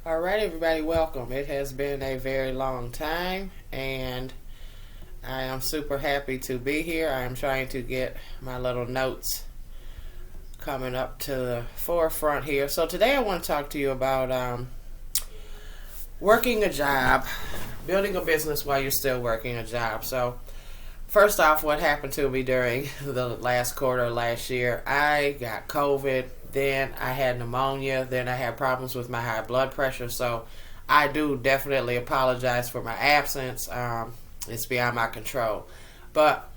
All right, everybody, welcome. It has been a very long time, and I am super happy to be here. I am trying to get my little notes coming up to the forefront here. So, today I want to talk to you about working a job, building a business while you're still working a job. So, first off, what happened to me during the last quarter of last year? I got COVID, then I had pneumonia, then I had problems with my high blood pressure. So I do definitely apologize for my absence. It's beyond my control. But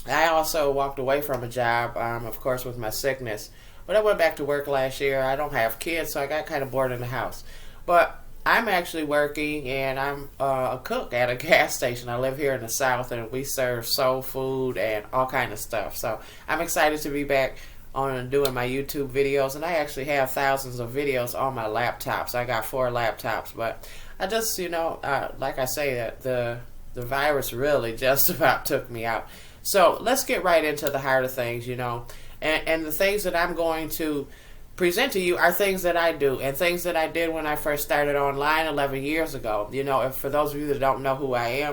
I also walked away from a job, of course, with my sickness. But I went back to work last year. I don't have kids, so I got kind of bored in the house. But I'm actually working, and I'm a cook at a gas station. I live here in the South, and we serve soul food and all kind of stuff. So I'm excited to be back on doing my YouTube videos, and I actually have thousands of videos on my laptops. I got 4 laptops, but I just, like I say, that the virus really just about took me out. So let's get right into the heart of things, and the things that I'm going to present to you are things that I do and things that I did when I first started online 11 years ago. If for those of you that don't know who I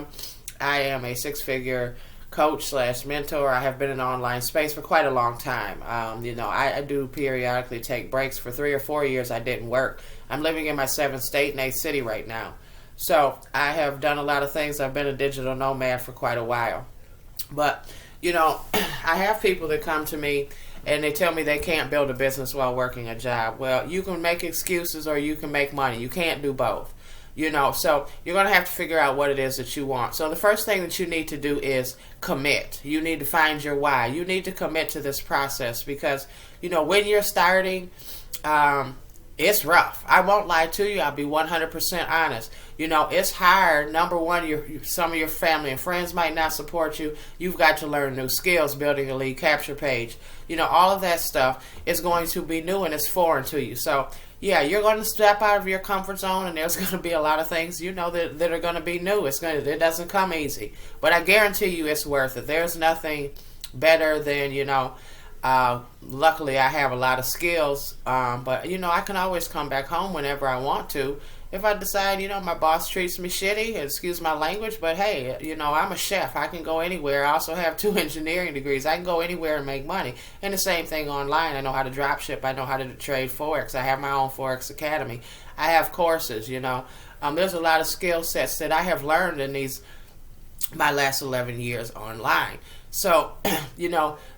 am a six-figure coach slash mentor. I have been in the online space for quite a long time. I do periodically take breaks. For 3 or 4 years I didn't work. I'm living in my 7th state in a city right now. So I have done a lot of things. I've been a digital nomad for quite a while. But, I have people that come to me and they tell me they can't build a business while working a job. Well, you can make excuses or you can make money. You can't do both. So you're going to have to figure out what it is that you want. So the first thing that you need to do is commit. You need to find your why. You need to commit to this process because, when you're starting, it's rough. I won't lie to you. I'll be 100% honest. It's hard. Number one, some of your family and friends might not support you. You've got to learn new skills, building a lead capture page. All of that stuff is going to be new and it's foreign to you. So, yeah, you're going to step out of your comfort zone, and there's going to be a lot of things, that are going to be new. It doesn't come easy. But I guarantee you it's worth it. There's nothing better than, luckily I have a lot of skills, but I can always come back home whenever I want to. If I decide, my boss treats me shitty, excuse my language, but hey, I'm a chef. I can go anywhere. I also have 2 engineering degrees. I can go anywhere and make money. And the same thing online. I know how to drop ship. I know how to trade Forex. I have my own Forex Academy. I have courses, There's a lot of skill sets that I have learned in my last 11 years online. So,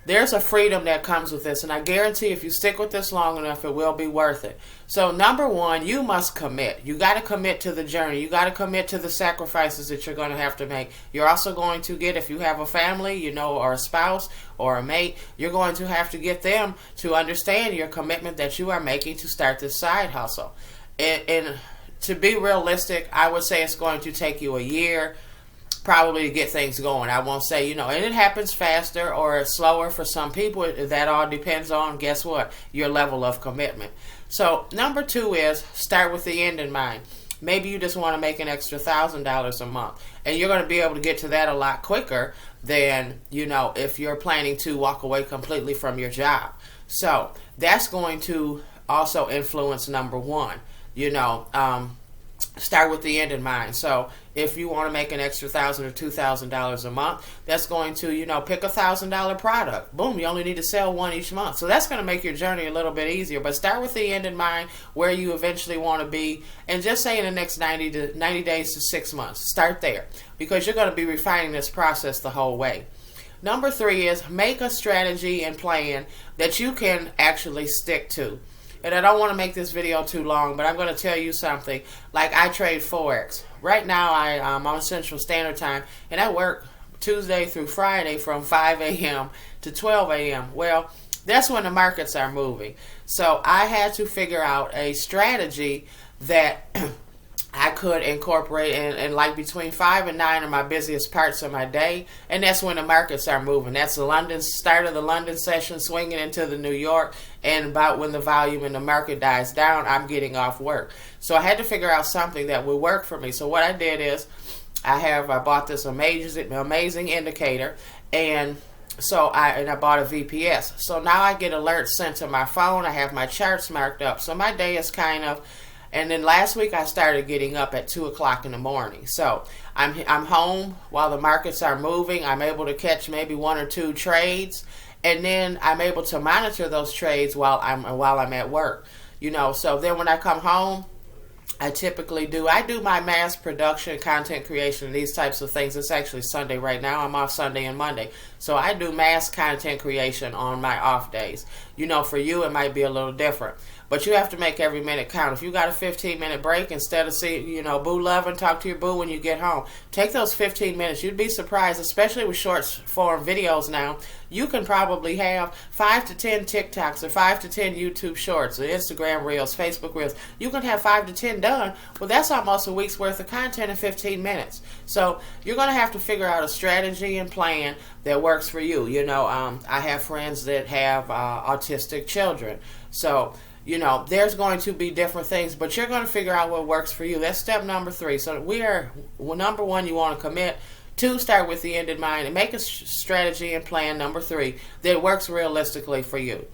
there's a freedom that comes with this, and I guarantee if you stick with this long enough, it will be worth it. So, number one, you must commit. You got to commit to the journey. You got to commit to the sacrifices that you're going to have to make. You're also going to get, if you have a family, or a spouse or a mate, you're going to have to get them to understand your commitment that you are making to start this side hustle. And to be realistic, I would say it's going to take you a year probably to get things going. I won't say, and it happens faster or slower for some people. That all depends on, guess what, your level of commitment. So number 2 is start with the end in mind. Maybe you just want to make an extra $1,000 a month, and you're going to be able to get to that a lot quicker than, if you're planning to walk away completely from your job. So that's going to also influence number 1. Start with the end in mind. So if you want to make an extra $1,000 or $2,000 a month, that's going to, pick a $1,000 product. Boom, you only need to sell 1 each month. So that's going to make your journey a little bit easier. But start with the end in mind, where you eventually want to be, and just say in the next 90 days to 6 months. Start there, because you're going to be refining this process the whole way. Number 3 is make a strategy and plan that you can actually stick to. And I don't want to make this video too long, but I'm going to tell you something. Like, I trade Forex. Right now, I'm on Central Standard Time, and I work Tuesday through Friday from 5 a.m. to 12 a.m. Well, that's when the markets are moving. So I had to figure out a strategy that I could incorporate in like between 5 and 9 are my busiest parts of my day, and that's when the markets are moving. That's the start of the London session, swinging into the New York, and about when the volume in the market dies down, I'm getting off work. So I had to figure out something that would work for me. So what I did is I bought this amazing indicator, and so I bought a VPS. So now I get alerts sent to my phone. I have my charts marked up. So my day is kind of And then last week I started getting up at 2 o'clock in the morning. So I'm home while the markets are moving. I'm able to catch maybe 1 or 2 trades, and then I'm able to monitor those trades while I'm at work. So then when I come home, I do my mass production, content creation, these types of things. It's actually Sunday right now. I'm off Sunday and Monday. So I do mass content creation on my off days. For you, it might be a little different. But you have to make every minute count. If you got a 15-minute break, instead of boo loving, talk to your boo when you get home, take those 15 minutes. You'd be surprised, especially with short form videos now. You can probably have 5 to 10 TikToks or 5 to 10 YouTube shorts or Instagram Reels, Facebook Reels. You can have 5 to 10 done. Well, that's almost a week's worth of content in 15 minutes. So you're going to have to figure out a strategy and plan that works for you. I have friends that have autistic children. So there's going to be different things, but you're going to figure out what works for you. That's step number 3. So number 1, you want to commit. 2, start with the end in mind and make a strategy and plan. Number 3, that works realistically for you.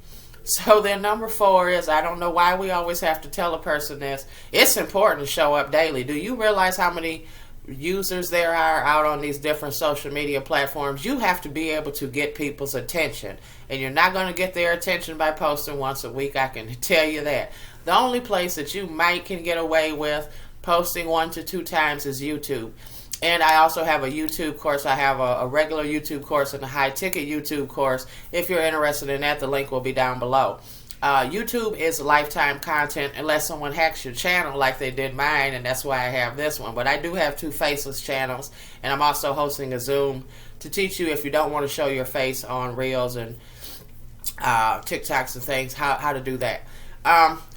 So then number 4 is, I don't know why we always have to tell a person this. It's important to show up daily. Do you realize how many users there are out on these different social media platforms? You have to be able to get people's attention, and you're not going to get their attention by posting once a week. I can tell you that. The only place that you can get away with posting 1 to 2 times is YouTube. And I also have a YouTube course. I have a regular YouTube course and a high ticket YouTube course. If you're interested in that, the link will be down below. YouTube is lifetime content unless someone hacks your channel like they did mine, and that's why I have this one. But I do have 2 faceless channels, and I'm also hosting a Zoom to teach you, if you don't want to show your face on Reels and TikToks and things, how to do that.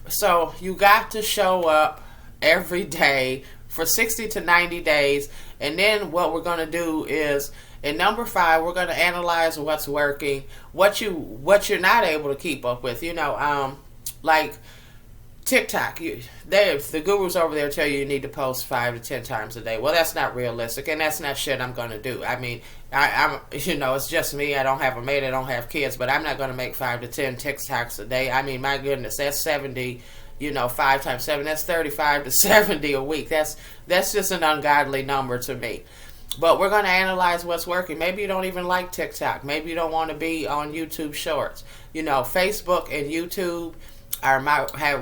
So you got to show up every day for 60 to 90 days, and then what we're going to do is, in number 5, we're going to analyze what's working, what you're not able to keep up with. Like TikTok, the gurus over there tell you need to post 5 to 10 times a day. Well, that's not realistic, and that's not shit I'm going to do. I mean, I'm it's just me. I don't have a maid. I don't have kids, but I'm not going to make 5 to 10 TikToks a day. I mean, my goodness, that's 70. 5 times 7, that's 35 to 70 a week. That's just an ungodly number to me. But we're going to analyze what's working. Maybe you don't even like TikTok. Maybe you don't want to be on YouTube Shorts. Facebook and YouTube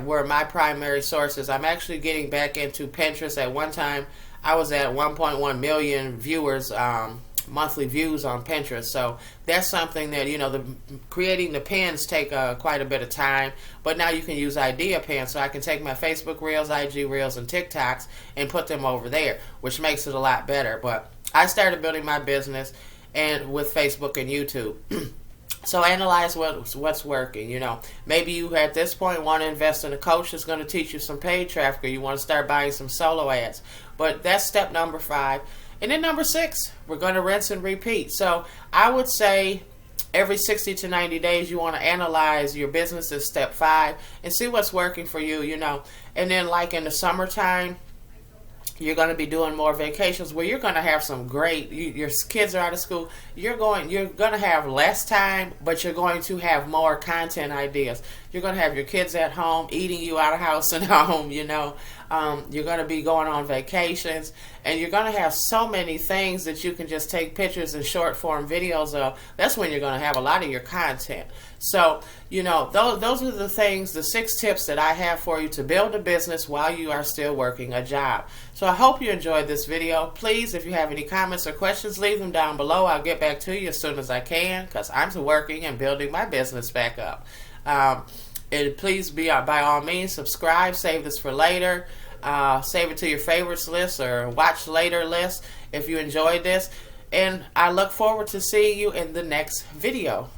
were my primary sources. I'm actually getting back into Pinterest. At one time, I was at 1.1 million viewers, monthly views on Pinterest. So that's something that, creating the pins take quite a bit of time. But now you can use idea pins. So I can take my Facebook Reels, IG Reels, and TikToks and put them over there, which makes it a lot better. But I started building my business and with Facebook and YouTube. So analyze what's working. Maybe you at this point want to invest in a coach that's going to teach you some paid traffic, or you want to start buying some solo ads. But that's step number 5. And then number 6, we're going to rinse and repeat. So I would say every 60 to 90 days you want to analyze your business is step 5 and see what's working for you, And then like in the summertime, you're going to be doing more vacations where you're going to have some great, your kids are out of school, you're going to have less time, but you're going to have more content ideas. You're going to have your kids at home, eating you out of house and home, You're going to be going on vacations, and you're going to have so many things that you can just take pictures and short form videos of. That's when you're going to have a lot of your content. So, those are the things, the 6 tips that I have for you to build a business while you are still working a job. So I hope you enjoyed this video. Please, if you have any comments or questions, leave them down below. I'll get back to you as soon as I can, because I'm working and building my business back up. And please by all means, subscribe, save this for later. Save it to your favorites list or watch later list if you enjoyed this. And I look forward to seeing you in the next video.